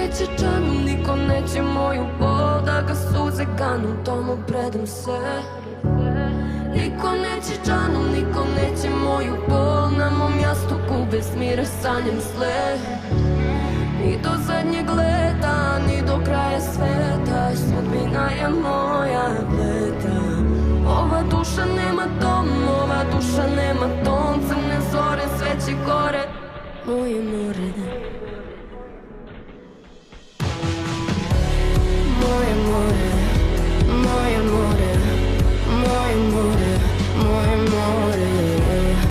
neće džanu, niko neće moju bol, da ga suze ganu, tomu predam se. Niko neće džanu, niko neće moju bol, na mom jastuku bez mira sanjam sle. Ni do zadnjeg leta, ni do kraja sveta, sudbina je moja bleda. Ova duša nema dom, ova duša nema ton, crne zore, sveće gore, moje more.